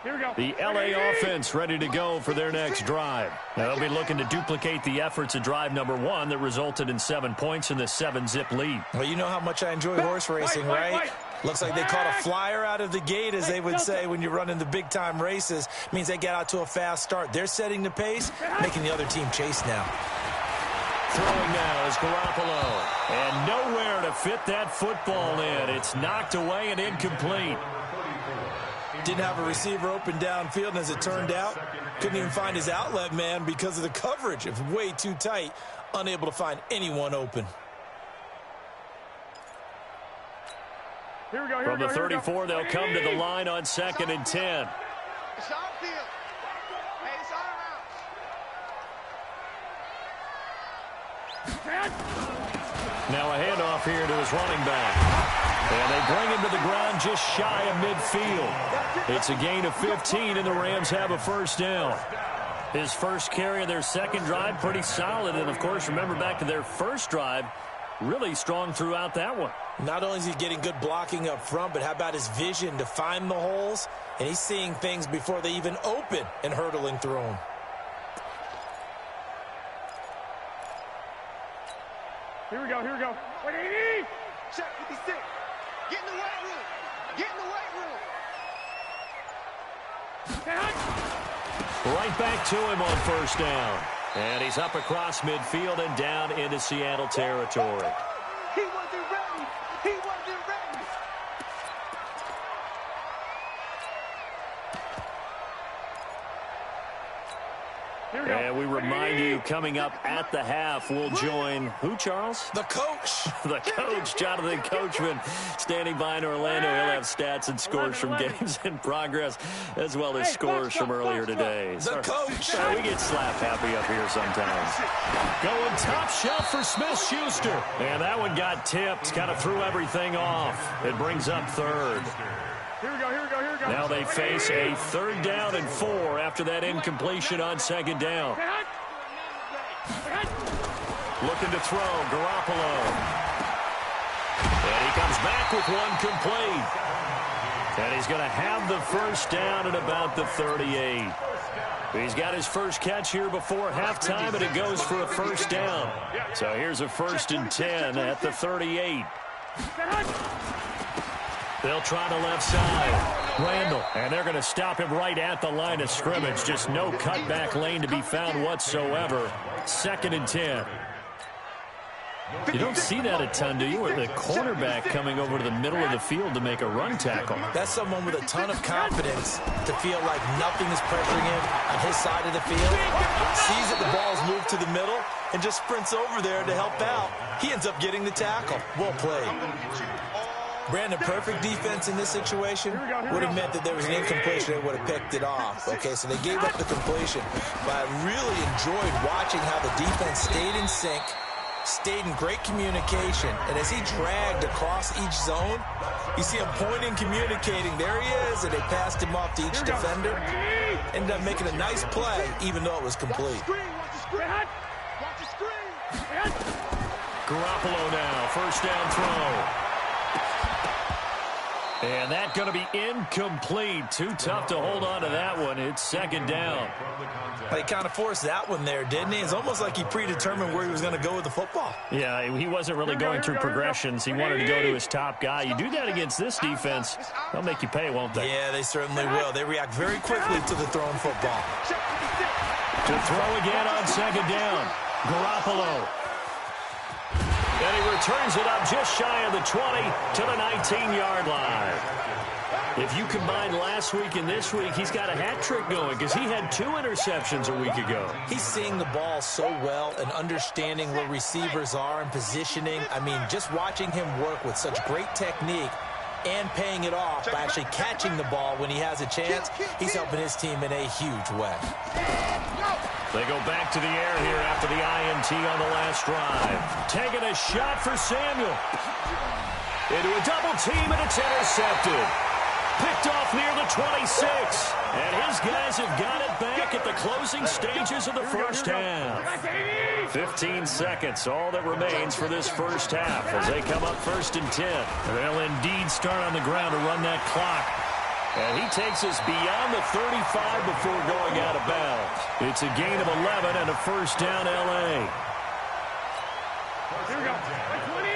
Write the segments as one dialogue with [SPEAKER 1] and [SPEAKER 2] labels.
[SPEAKER 1] The LA offense ready to go for their next drive. Now they'll be looking to duplicate the efforts of drive number 1 that resulted in 7 points in the 7-zip lead.
[SPEAKER 2] Well, you know how much I enjoy horse racing, right? Looks like they caught a flyer out of the gate, as they would say when you're running the big-time races. It means they get out to a fast start. They're setting the pace, making the other team chase now.
[SPEAKER 1] Throwing now is Garoppolo. And nowhere to fit that football in. It's knocked away and incomplete.
[SPEAKER 2] Didn't have a receiver open downfield, and as it turned out, couldn't even find his outlet man because of the coverage. It was way too tight, unable to find anyone open.
[SPEAKER 1] From the 34, they'll come to the line on 2nd and 10. Now a handoff here to his running back. And they bring him to the ground just shy of midfield. It's a gain of 15, and the Rams have a first down. His first carry of their second drive, pretty solid. And, of course, remember back to their first drive, really strong throughout that one.
[SPEAKER 2] Not only is he getting good blocking up front, but how about his vision to find the holes? And he's seeing things before they even open and hurtling through them.
[SPEAKER 3] Here we go. Wait, check 56. Get in the weight room. Get in the weight room.
[SPEAKER 1] Right back to him on first down. And he's up across midfield and down into Seattle territory.
[SPEAKER 3] He wasn't ready. He wasn't ready.
[SPEAKER 1] And we remind you, coming up at the half, we'll join who, Charles?
[SPEAKER 2] The coach.
[SPEAKER 1] The coach, Jonathan Coachman, standing by in Orlando. He'll have stats and scores from games in progress, as well as scores from earlier today.
[SPEAKER 2] The coach.
[SPEAKER 1] We get slap happy up here sometimes. Going top shelf for Smith-Schuster. And that one got tipped, kind of threw everything off. It brings up third.
[SPEAKER 3] Here we go.
[SPEAKER 1] Now they face a 3rd down and 4 after that incompletion on 2nd down. Looking to throw, Garoppolo. And he comes back with one complete. And he's going to have the first down at about the 38. He's got his first catch here before halftime, and it goes for a first down. So here's a 1st and 10 at the 38. They'll try the left side. Randall, and they're going to him right at the line of scrimmage. Just no cutback lane to be found whatsoever. 2nd and 10. You don't see that a ton, do you? With the quarterback coming over to the middle of the field to make a run tackle.
[SPEAKER 2] That's someone with a ton of confidence to feel like nothing is pressuring him on his side of the field. Sees that the ball's moved to the middle and just sprints over there to help out. He ends up getting the tackle. Well played. Brandon, perfect defense in this situation would have meant that there was an incompletion. They would have picked it off. Okay, so they gave up the completion. But I really enjoyed watching how the defense stayed in sync, stayed in great communication. And as he dragged across each zone, you see him pointing, communicating. There he is, and they passed him off to each defender. Ended up making a nice play, even though it was complete.
[SPEAKER 1] Garoppolo now, first down throw. And that's going to be incomplete. Too tough to hold on to that one. It's 2nd down.
[SPEAKER 2] He kind of forced that one there, didn't he? It's almost like he predetermined where he was going to go with the football.
[SPEAKER 1] Yeah, he wasn't really going through progressions. He wanted to go to his top guy. You do that against this defense, they'll make you pay, won't they?
[SPEAKER 2] Yeah, they certainly will. They react very quickly to the thrown football.
[SPEAKER 1] To throw again on 2nd down. Garoppolo. And he returns it up just shy of the 20 to the 19-yard line. If you combine last week and this week, he's got a hat trick going because he had 2 interceptions a week ago.
[SPEAKER 2] He's seeing the ball so well and understanding where receivers are and positioning. I mean, just watching him work with such great technique and paying it off by actually catching the ball when he has a chance, he's helping his team in a huge way.
[SPEAKER 1] They go back to the air here after the INT on the last drive. Taking a shot for Samuel. Into a double team, and it's intercepted. Picked off near the 26. And his guys have got it back at the closing stages of the first half. 15 seconds, all that remains for this first half as they come up 1st and 10. They'll indeed start on the ground to run that clock. And he takes us beyond the 35 before going out of bounds. It's a gain of 11 and a first down, L.A.
[SPEAKER 3] Here we go. 20.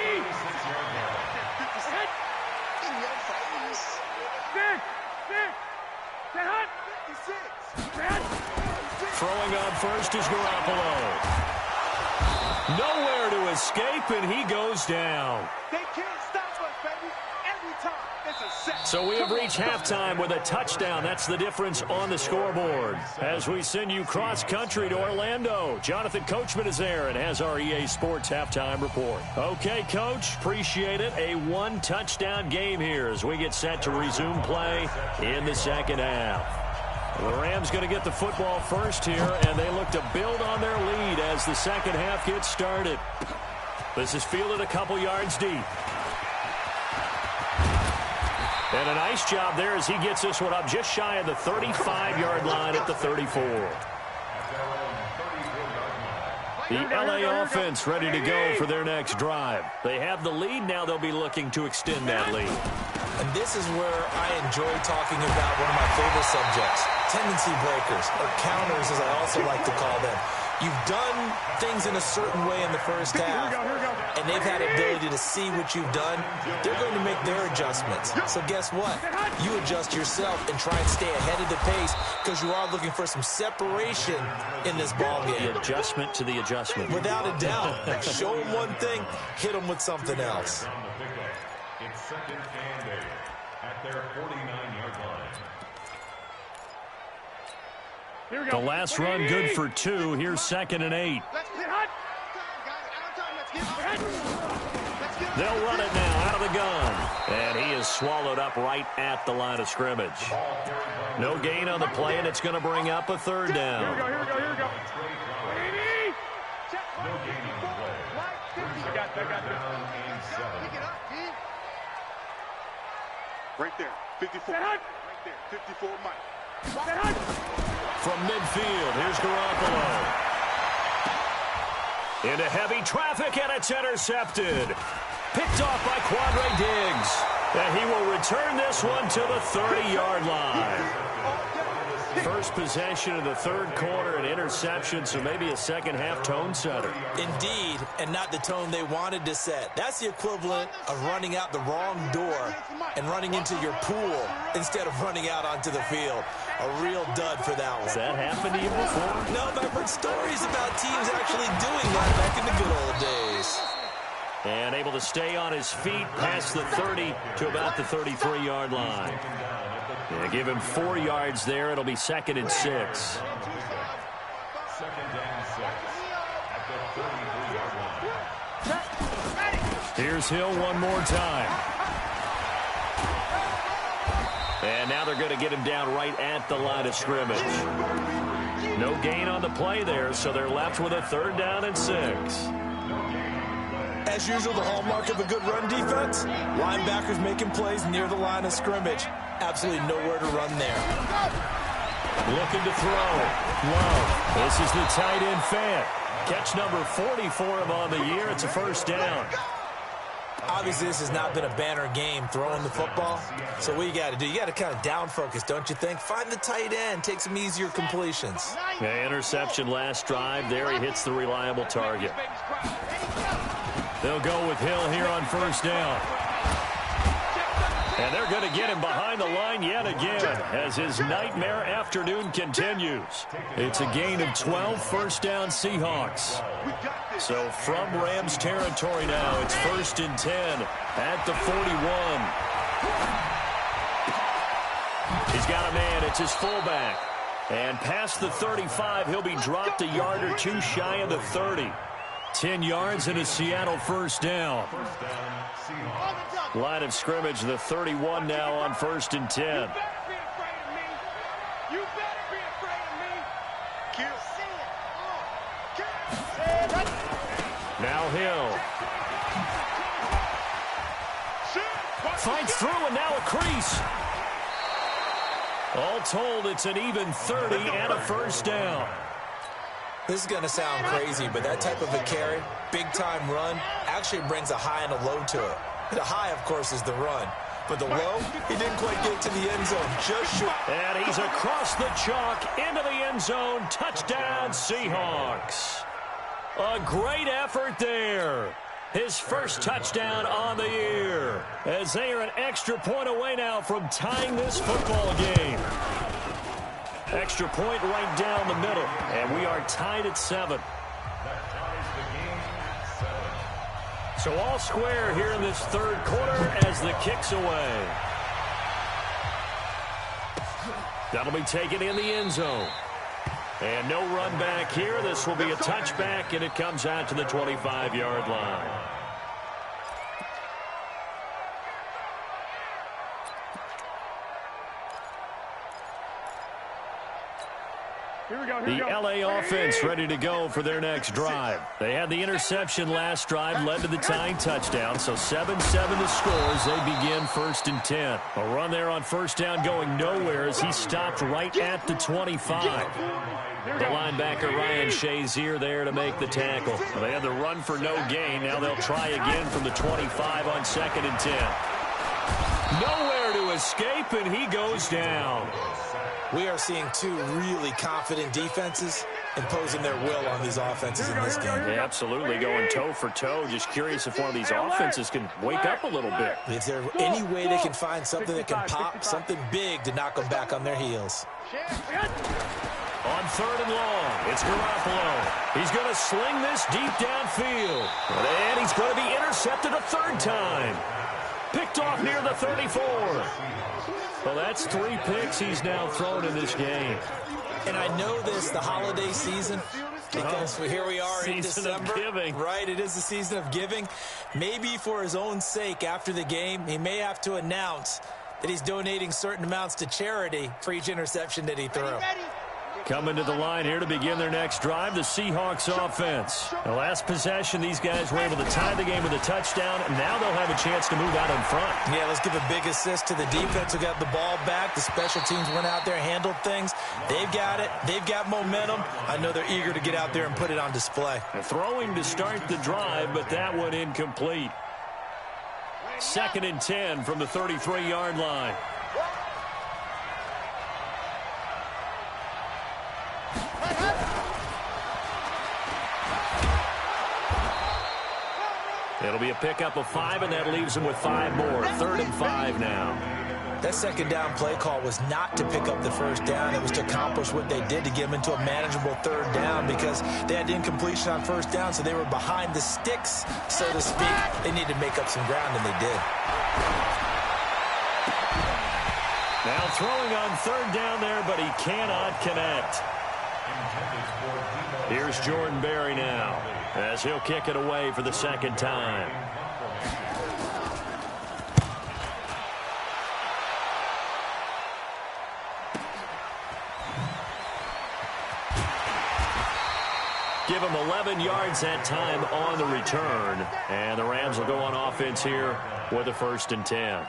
[SPEAKER 4] In your face.
[SPEAKER 3] 56.
[SPEAKER 1] Throwing on first is Garoppolo. Nowhere to escape, and he goes down.
[SPEAKER 3] They can't stop us, baby. Every time, it's a set.
[SPEAKER 1] So we have reached halftime with a touchdown. That's the difference on the scoreboard. As we send you cross-country to Orlando, Jonathan Coachman is there and has our EA Sports halftime report. Okay, Coach, appreciate it. A one-touchdown game here as we get set to resume play in the second half. The Rams going to get the football first here, and they look to build on their lead as the second half gets started. This is fielded a couple yards deep. And a nice job there as he gets this one up just shy of the 35-yard line at the 34. The LA offense ready to go for their next drive. They have the lead. Now they'll be looking to extend that lead.
[SPEAKER 2] And this is where I enjoy talking about one of my favorite subjects, tendency breakers, or counters as I also like to call them. You've done things in a certain way in the first half, and they've had the ability to see what you've done. They're going to make their adjustments. So guess what? You adjust yourself and try and stay ahead of the pace because you are looking for some separation in this ballgame.
[SPEAKER 1] The adjustment to the adjustment.
[SPEAKER 2] Without a doubt. Show them one thing, hit them with something else.
[SPEAKER 5] It's second and 8 at their 49-yard line.
[SPEAKER 1] The last run good for 2. Here's second and 8. They'll run it now out of the gun. And he is swallowed up right at the line of scrimmage. No gain on the play, and it's going to bring up a third down.
[SPEAKER 3] Here we go.
[SPEAKER 5] No gain on the play.
[SPEAKER 3] I got this.
[SPEAKER 5] And 7.
[SPEAKER 3] Right there. 54. Right there. 54, Mike.
[SPEAKER 1] From midfield, here's Garoppolo. Into heavy traffic, and it's intercepted. Picked off by Quandre Diggs. And he will return this one to the 30-yard line. First possession of the third quarter, an interception, so maybe a second-half tone setter.
[SPEAKER 2] Indeed, and not the tone they wanted to set. That's the equivalent of running out the wrong door and running into your pool instead of running out onto the field. A real dud for that one.
[SPEAKER 1] Has that happened to you before?
[SPEAKER 2] No, but I've heard stories about teams actually doing that back in the good old days.
[SPEAKER 1] And able to stay on his feet past the 30 to about the 33-yard line. Yeah, give him 4 yards there. It'll be second and 6.
[SPEAKER 5] Second and 6 at the 33-yard line.
[SPEAKER 1] Here's Hill one more time. And now they're going to get him down right at the line of scrimmage. No gain on the play there, so they're left with a third down and 6.
[SPEAKER 2] As usual, the hallmark of a good run defense, linebackers making plays near the line of scrimmage. Absolutely nowhere to run there.
[SPEAKER 1] Looking to throw. Love. This is the tight end Fant. Catch number 40 for him on the year. It's a first down.
[SPEAKER 2] Obviously, this has not been a banner game throwing the football. So what you got to do, you got to kind of down focus, don't you think? Find the tight end, take some easier completions.
[SPEAKER 1] Yeah, interception last drive. There he hits the reliable target. They'll go with Hill here on first down. And they're going to get him behind the line yet again as his nightmare afternoon continues. It's a gain of 12, first down Seahawks. So from Rams territory now, it's first and 10 at the 41. He's got a man, it's his fullback. And past the 35, he'll be dropped a yard or two shy of the 30. 10 yards and a Seattle first down. Line of scrimmage, the 31 now on first and 10.
[SPEAKER 3] You better be afraid of me. You better be afraid of me.
[SPEAKER 1] Now Hill. Fights through and now a crease. All told, it's an even 30 and a first down.
[SPEAKER 2] This is going to sound crazy, but that type of a carry, big-time run, actually brings a high and a low to it. The high, of course, is the run. but the low, he didn't quite get to the end zone. Just short.
[SPEAKER 1] And he's across the chalk into the end zone. Touchdown, Seahawks. A great effort there. His first touchdown on the year, as they are an extra point away now from tying this football game. Extra point right down the middle, and we are tied at 7. So all square here in this third quarter as the kick's away. That'll be taken in the end zone. And no run back here. This will be a touchback, and it comes out to the 25-yard line. The LA offense ready to go for their next drive. They had the interception last drive, led to the tying touchdown, so 7-7 the score as they begin 1st and 10. A run there on first down going nowhere as he stopped right at the 25. The linebacker Ryan Shazier there to make the tackle. They had the run for no gain. Now they'll try again from the 25 on 2nd and 10. Nowhere to escape, and he goes down.
[SPEAKER 2] We are seeing two really confident defenses imposing their will on these offenses in this game.
[SPEAKER 1] Yeah, absolutely, going toe for toe. Just curious if one of these offenses can wake up a little bit.
[SPEAKER 2] Is there any way they can find something that can pop, something big to knock them back on their heels?
[SPEAKER 1] On 3rd and long, it's Garoppolo. He's going to sling this deep downfield. And he's going to be intercepted a 3rd time. Picked off near the 34. Well, that's 3 picks he's now thrown in this game.
[SPEAKER 2] And I know this, the holiday season, because here we are in December.
[SPEAKER 1] Season of giving.
[SPEAKER 2] Right, it is the season of giving. Maybe for his own sake, after the game, he may have to announce that he's donating certain amounts to charity for each interception that he threw.
[SPEAKER 1] Coming to the line here to begin their next drive, the Seahawks offense. The last possession, these guys were able to tie the game with a touchdown, and now they'll have a chance to move out in front.
[SPEAKER 2] Yeah, let's give a big assist to the defense who got the ball back. The special teams went out there, handled things. They've got it. They've got momentum. I know they're eager to get out there and put it on display.
[SPEAKER 1] Throwing to start the drive, but that one incomplete. 2nd and 10 from the 33-yard line. It'll be a pickup of 5, and that leaves them with 5 more. 3rd and 5 now.
[SPEAKER 2] That second down play call was not to pick up the first down. It was to accomplish what they did to get them into a manageable 3rd down because they had incompletion on first down, so they were behind the sticks, so to speak. They needed to make up some ground, and they did.
[SPEAKER 1] Now throwing on 3rd down there, but he cannot connect. Here's Jordan Berry now, as he'll kick it away for the 2nd time. Give him 11 yards that time on the return. And the Rams will go on offense here with a 1st and 10.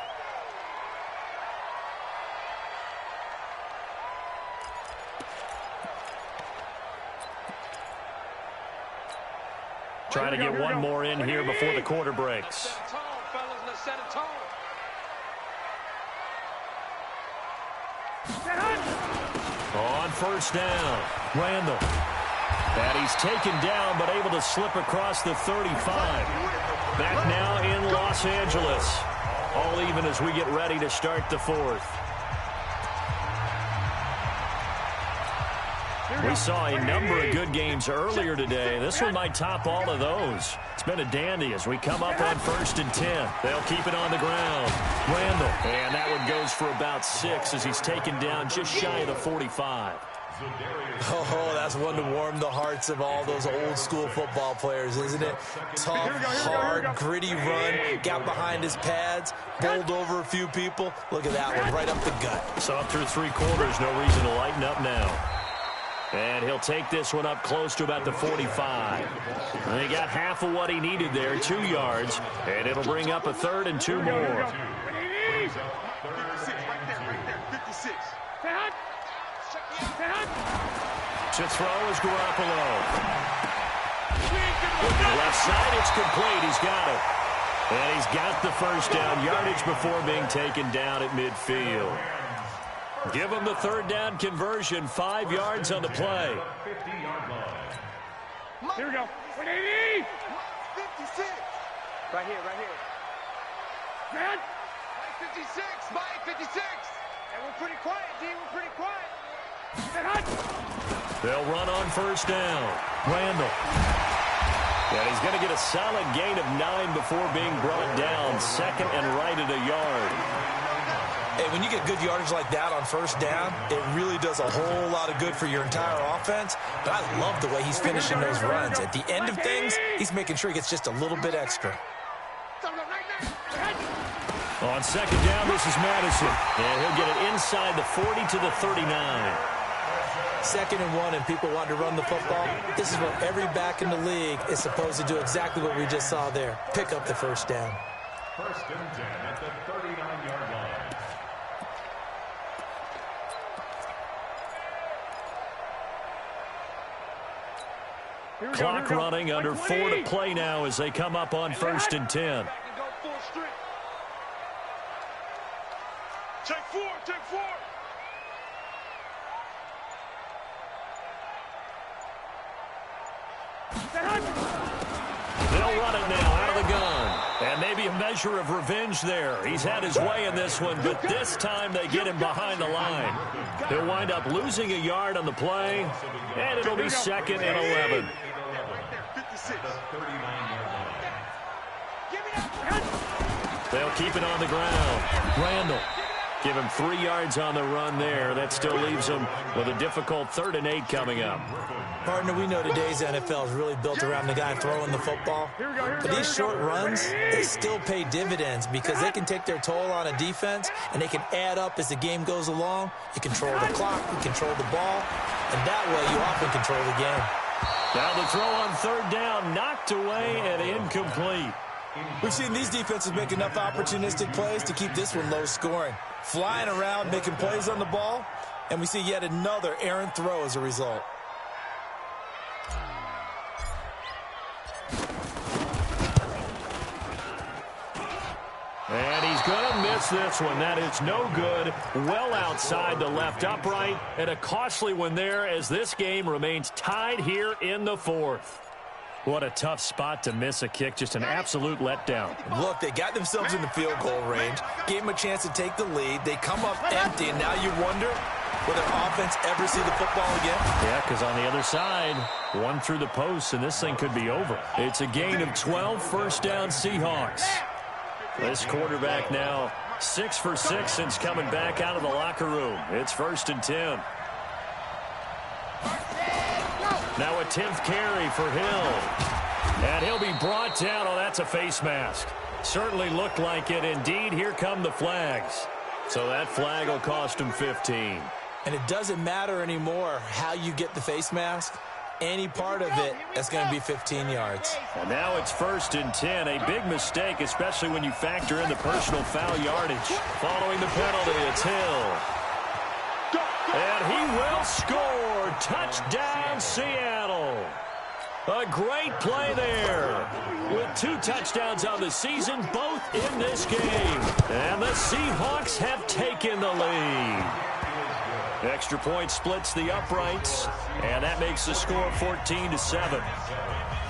[SPEAKER 1] Trying to get one more in here before the quarter breaks. On 1st down, Randall. And he's taken down, but able to slip across the 35. Back now in Los Angeles. All even as we get ready to start the 4th. We saw a number of good games earlier today. This one might top all of those. It's been a dandy as we come up on 1st and 10. They'll keep it on the ground. Randall. And that one goes for about 6 as he's taken down just shy of the 45.
[SPEAKER 2] Oh, that's one to warm the hearts of all those old school football players, isn't it? Tough, hard, gritty run, got behind his pads, bowled over a few people. Look at that one, right up the gut.
[SPEAKER 1] So up through 3 quarters, no reason to lighten up now. And he'll take this one up close to about the 45. And he got half of what he needed there, 2 yards. And it'll bring up a 3rd and 2 more.
[SPEAKER 3] 56, right there, 56.
[SPEAKER 1] To throw is Garoppolo. Left side, it's complete. He's got it. And he's got the first down, yardage before being taken down at midfield. Give him the third down conversion, 5 yards on the play.
[SPEAKER 3] Here we go. 180.
[SPEAKER 4] 56.
[SPEAKER 3] Right here. Man.
[SPEAKER 4] 56. Mike, 56.
[SPEAKER 3] And we're pretty quiet, D. We're pretty quiet.
[SPEAKER 1] They'll run on first down. Randall. And he's going to get a solid gain of 9 before being brought down. Second and right at a yard.
[SPEAKER 2] Hey, when you get good yardage like that on first down, it really does a whole lot of good for your entire offense. But I love the way he's finishing those runs. At the end of things, he's making sure he gets just a little bit extra.
[SPEAKER 1] On second down, this is Madison. And he'll get it inside the 40 to the 39.
[SPEAKER 2] 2nd and 1, and people want to run the football. This is what every back in the league is supposed to do, exactly what we just saw there. Pick up the first down.
[SPEAKER 5] 1st and 10 at the 39-yard line.
[SPEAKER 1] Clock running, under 4 to play now as they come up on 1st and 10.
[SPEAKER 3] Take 4.
[SPEAKER 1] They'll run it now out of the gun. And maybe a measure of revenge there. He's had his way in this one, but this time they get him behind the line. He'll wind up losing a yard on the play, and it'll be 2nd and 11. They'll keep it on the ground. Randall. Give him 3 yards on the run there. That still leaves him with a difficult 3rd and 8 coming up.
[SPEAKER 2] Partner, we know today's NFL is really built around the guy throwing the football. But these short runs, they still pay dividends because they can take their toll on a defense, and they can add up as the game goes along. You control the clock, you control the ball, and that way you often control the game.
[SPEAKER 1] Now the throw on 3rd down, knocked away and incomplete.
[SPEAKER 2] We've seen these defenses make enough opportunistic plays to keep this one low scoring. Flying around, making plays on the ball, and we see yet another errant throw as a result.
[SPEAKER 1] And he's going to miss this one. That is no good. Well outside the left upright, and a costly one there as this game remains tied here in the 4th. What a tough spot to miss a kick. Just an absolute letdown.
[SPEAKER 2] Look, they got themselves in the field goal range, gave them a chance to take the lead. They come up empty, and now you wonder, will their offense ever see the football again?
[SPEAKER 1] Yeah, because on the other side, one through the post, and this thing could be over. It's a gain of 12, first down Seahawks. This quarterback now 6 for 6 since coming back out of the locker room. It's 1st and 10. Now a 10th carry for Hill. And he'll be brought down. Oh, that's a face mask. Certainly looked like it. Indeed, here come the flags. So that flag will cost him 15.
[SPEAKER 2] And it doesn't matter anymore how you get the face mask. Any part of it, that's going to be 15 yards.
[SPEAKER 1] And now it's 1st and 10. A big mistake, especially when you factor in the personal foul yardage. Following the penalty, it's Hill. And he will score. Touchdown, Seattle. A great play there. With 2 touchdowns on the season, both in this game. And the Seahawks have taken the lead. Extra point splits the uprights, and that makes the score 14-7.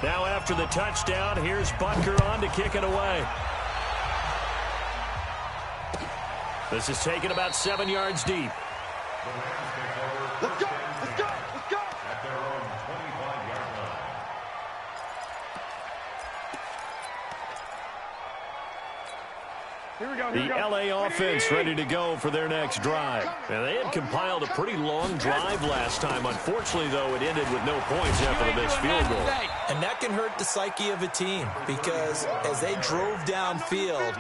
[SPEAKER 1] Now after the touchdown, here's Butker on to kick it away. This is taken about 7 yards deep.
[SPEAKER 3] Let's go. Let's go. Let's go.
[SPEAKER 5] At their own 25-yard line.
[SPEAKER 3] Here we go.
[SPEAKER 1] The L.A. offense ready to go for their next drive. And they had compiled a pretty long drive last time. Unfortunately, though, it ended with no points after the missed field goal.
[SPEAKER 2] And that can hurt the psyche of a team because as they drove downfield,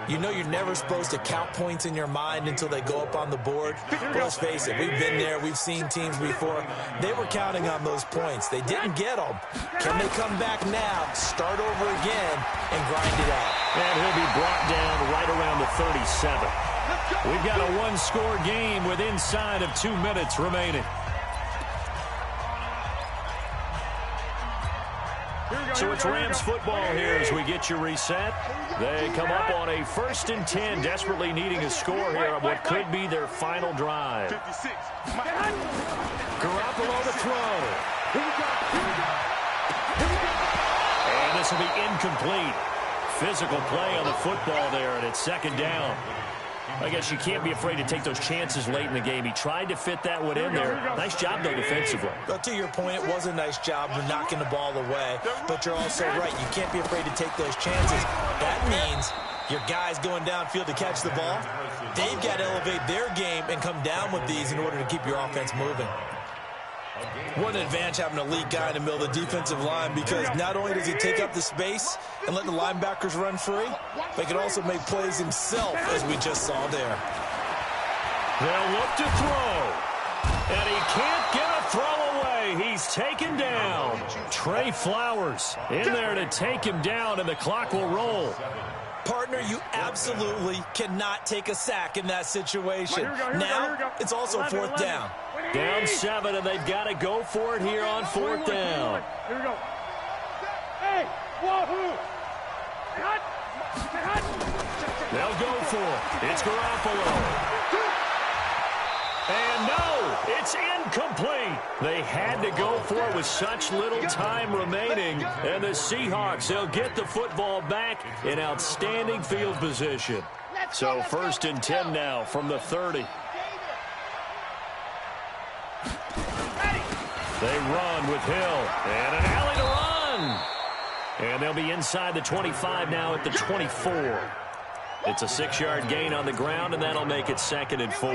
[SPEAKER 2] you know you're never supposed to count points in your mind until they go up on the board. But let's face it, we've been there. We've seen teams before. They were counting on those points. They didn't get them. Can they come back now, start over again, and grind it out?
[SPEAKER 1] And he'll be brought down right around the 37. We've got a one-score game with inside of 2 minutes remaining. So it's Rams football here as we get you reset. They come up on a 1st and 10, desperately needing a score here on what could be their final drive.
[SPEAKER 3] 56.
[SPEAKER 1] Garoppolo to throw. And this will be incomplete. Physical play on the football there, and it's 2nd down. I guess you can't be afraid to take those chances late in the game. He tried to fit that one in there. Nice job, though, defensively.
[SPEAKER 2] But to your point, it was a nice job of knocking the ball away. But you're also right. You can't be afraid to take those chances. That means your guys going downfield to catch the ball, they've got to elevate their game and come down with these in order to keep your offense moving. What an advantage having an elite guy in the middle of the defensive line, because not only does he take up the space and let the linebackers run free, but he can also make plays himself, as we just saw there.
[SPEAKER 1] They'll look to throw. And he can't get a throw away. He's taken down. Trey Flowers in there to take him down, and the clock will roll.
[SPEAKER 2] Partner, you absolutely cannot take a sack in that situation. Now, it's also 4th down.
[SPEAKER 1] Down 7, and they've got to go for it here on 4th down.
[SPEAKER 3] Here we go. Hey, whoa.
[SPEAKER 1] They'll go for it. It's Garoppolo. And no, it's incomplete. They had to go for it with such little time remaining. And the Seahawks, they'll get the football back in outstanding field position. So 1st and 10 now from the 30. They run with Hill. And an alley to run. And they'll be inside the 25 now at the 24. It's a 6-yard gain on the ground, and that'll make it 2nd and 4.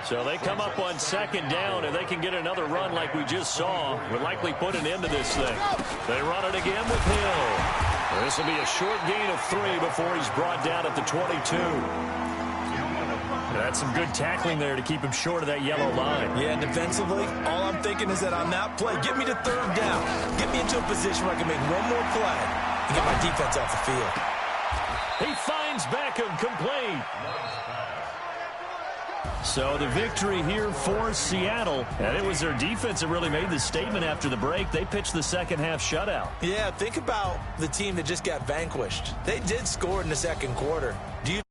[SPEAKER 1] So they come up on 2nd down, and they can get another run like we just saw. Would likely put an end to this thing. They run it again with Hill. This will be a short gain of 3 before he's brought down at the 22. That's some good tackling there to keep him short of that yellow line.
[SPEAKER 2] Yeah, defensively, all I'm thinking is that on that play, get me to 3rd down. Get me into a position where I can make one more play and get my defense off the field.
[SPEAKER 1] He finds Beckham complete. So the victory here for Seattle. And it was their defense that really made the statement after the break. They pitched the 2nd half shutout.
[SPEAKER 2] Yeah, think about the team that just got vanquished. They did score in the 2nd quarter. Do you